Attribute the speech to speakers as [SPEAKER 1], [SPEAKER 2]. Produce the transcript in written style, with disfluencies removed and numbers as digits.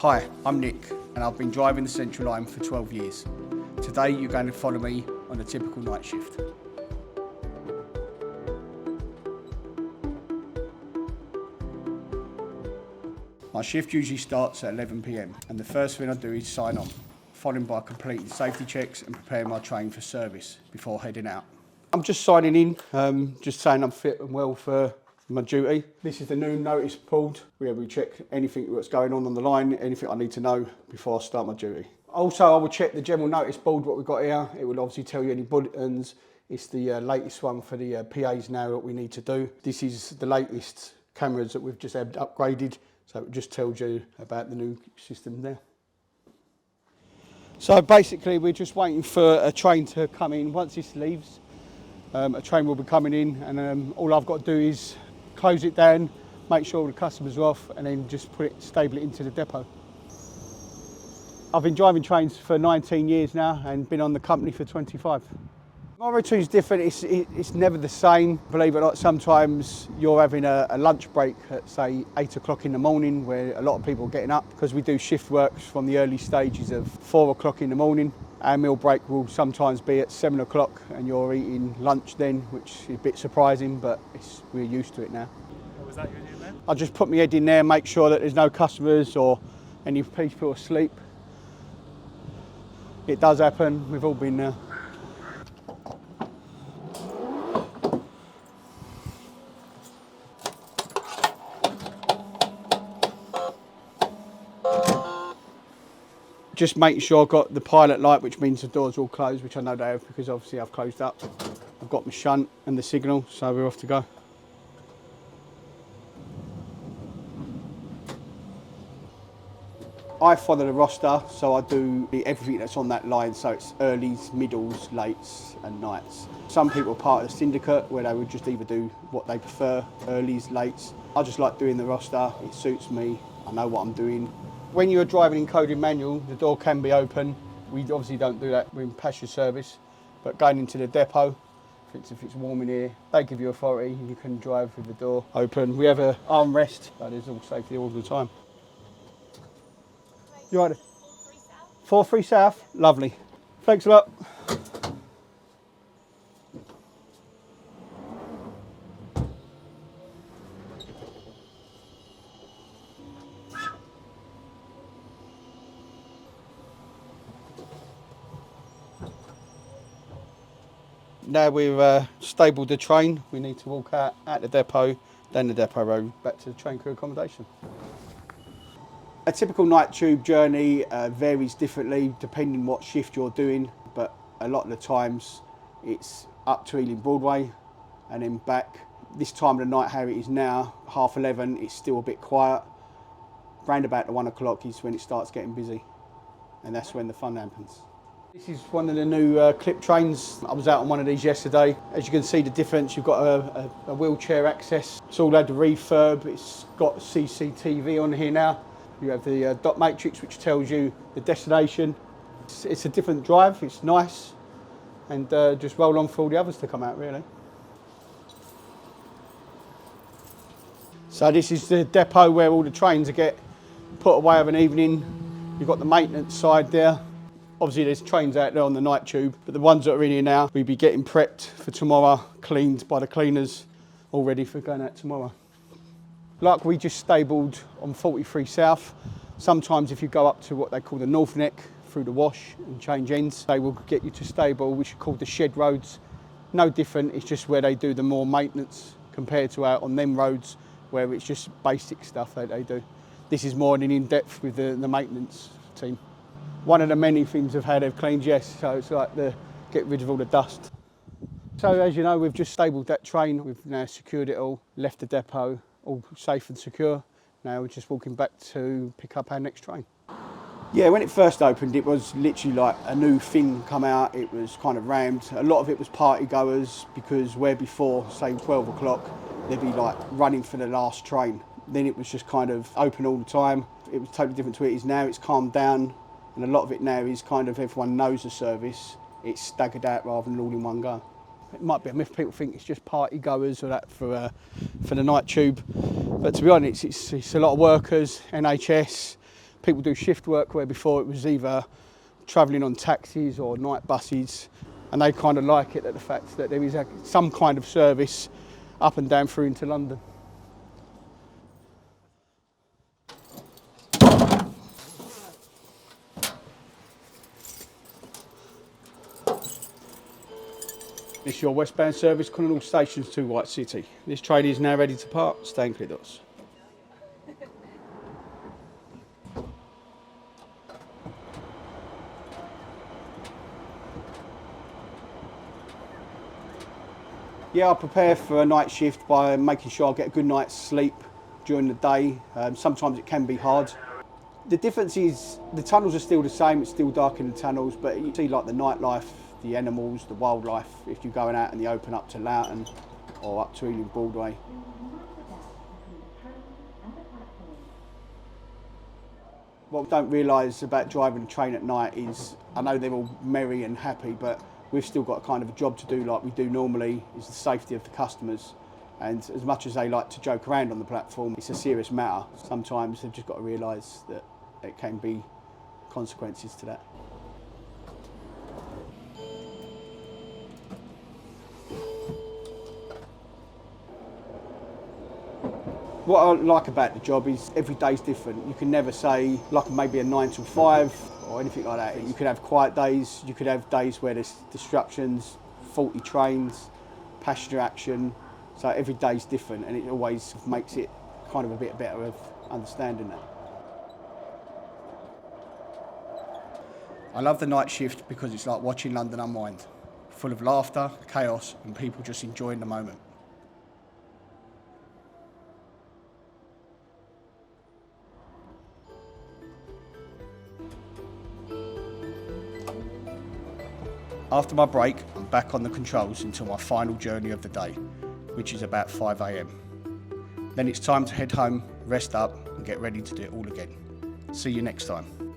[SPEAKER 1] Hi, I'm Nick and I've been driving the Central Line for 12 years. Today you're going to follow me on a typical night shift. My shift usually starts at 11 PM and the first thing I do is sign on, followed by completing safety checks and preparing my train for service before heading out. I'm just signing in, just saying I'm fit and well for my duty. This is the new notice board where we check anything that's going on the line, anything I need to know before I start my duty. Also, I will check the general notice board, what we've got here. It will obviously tell you any bulletins. It's the latest one for the PAs now that we need to do. This is the latest cameras that we've just had upgraded, so it just tells you about the new system there. So basically, we're just waiting for a train to come in. Once this leaves, a train will be coming in, and all I've got to do is close it down, make sure all the customers are off, and then just stable it into the depot. I've been driving trains for 19 years now and been on the company for 25. My routine's different, it's never the same. Believe it or not, sometimes you're having a lunch break at say 8 o'clock in the morning where a lot of people are getting up because we do shift works from the early stages of 4 o'clock in the morning. Our meal break will sometimes be at 7 o'clock and you're eating lunch then, which is a bit surprising, but we're used to it now.
[SPEAKER 2] What was that you were doing then?
[SPEAKER 1] I just put my head in there, make sure that there's no customers or any people asleep. It does happen, we've all been there. Just making sure I've got the pilot light, which means the doors are all closed, which I know they have because obviously I've closed up. I've got my shunt and the signal, so we're off to go. I follow the roster, so I do everything that's on that line, so it's earlies, middles, lates and nights. Some people are part of the syndicate where they would just either do what they prefer, earlies, lates. I just like doing the roster, it suits me, I know what I'm doing. When you're driving in coded manual, the door can be open. We obviously don't do that in passenger service, but going into the depot, if it's warm in here, they give you authority, you can drive with the door open. We have an armrest, but there's all safety all the time. You right? 4-3 South, lovely. Thanks a lot. Now we've stabled the train, we need to walk out the depot, down the depot road, back to the train crew accommodation. A typical night tube journey varies differently depending what shift you're doing, but a lot of the times it's up to Ealing Broadway and then back. This time of the night, how it is now, 11:30, it's still a bit quiet. Round about the 1 o'clock is when it starts getting busy, and that's when the fun happens. This is one of the new clip trains. I was out on one of these yesterday. As you can see the difference, you've got a wheelchair access. It's all had the refurb, it's got CCTV on here now. You have the dot matrix which tells you the destination. It's a different drive, it's nice, and just roll on for all the others to come out really. So this is the depot where all the trains get put away of an evening. You've got the maintenance side there. Obviously there's trains out there on the night tube, but the ones that are in here now, we'll be getting prepped for tomorrow, cleaned by the cleaners, all ready for going out tomorrow. Like we just stabled on 43 South. Sometimes if you go up to what they call the North Neck through the wash and change ends, they will get you to stable, which are called the shed roads. No different, it's just where they do the more maintenance compared to out on them roads where it's just basic stuff that they do. This is more an in-depth with the maintenance team. One of the many things they've cleaned, yes, so it's like get rid of all the dust. So as you know, we've just stabled that train, we've now secured it all, left the depot, all safe and secure. Now we're just walking back to pick up our next train. Yeah, when it first opened, it was literally like a new thing come out. It was kind of rammed. A lot of it was party goers because where before, say 12 o'clock, they'd be like running for the last train. Then it was just kind of open all the time. It was totally different to what it is now. It's calmed down. And a lot of it now is kind of everyone knows the service. It's staggered out rather than all in one go. It might be a myth, people think it's just party goers or that for the night tube. But to be honest, it's a lot of workers, NHS, People do shift work where before it was either travelling on taxis or night buses, and they kind of like it, at the fact that there is some kind of service up and down through into London. This is your westbound service, Connaught Stations to White City. This train is now ready to part. Stay clear doors. Yeah, I prepare for a night shift by making sure I get a good night's sleep during the day. Sometimes it can be hard. The difference is the tunnels are still the same, it's still dark in the tunnels, but you see like the nightlife, the animals, the wildlife, if you're going out in the open up to Loughton or up to Ealing Broadway. What I don't realise about driving a train at night is, I know they're all merry and happy, but we've still got a kind of a job to do like we do normally, is the safety of the customers. And as much as they like to joke around on the platform, it's a serious matter. Sometimes they've just got to realise that there can be consequences to that. What I like about the job is every day's different. You can never say like maybe a 9 till 5 or anything like that. You could have quiet days, you could have days where there's disruptions, faulty trains, passenger action. So every day's different, and it always makes it kind of a bit better of understanding that. I love the night shift because it's like watching London unwind, full of laughter, chaos, and people just enjoying the moment. After my break, I'm back on the controls until my final journey of the day, which is about 5 AM. Then it's time to head home, rest up, and get ready to do it all again. See you next time.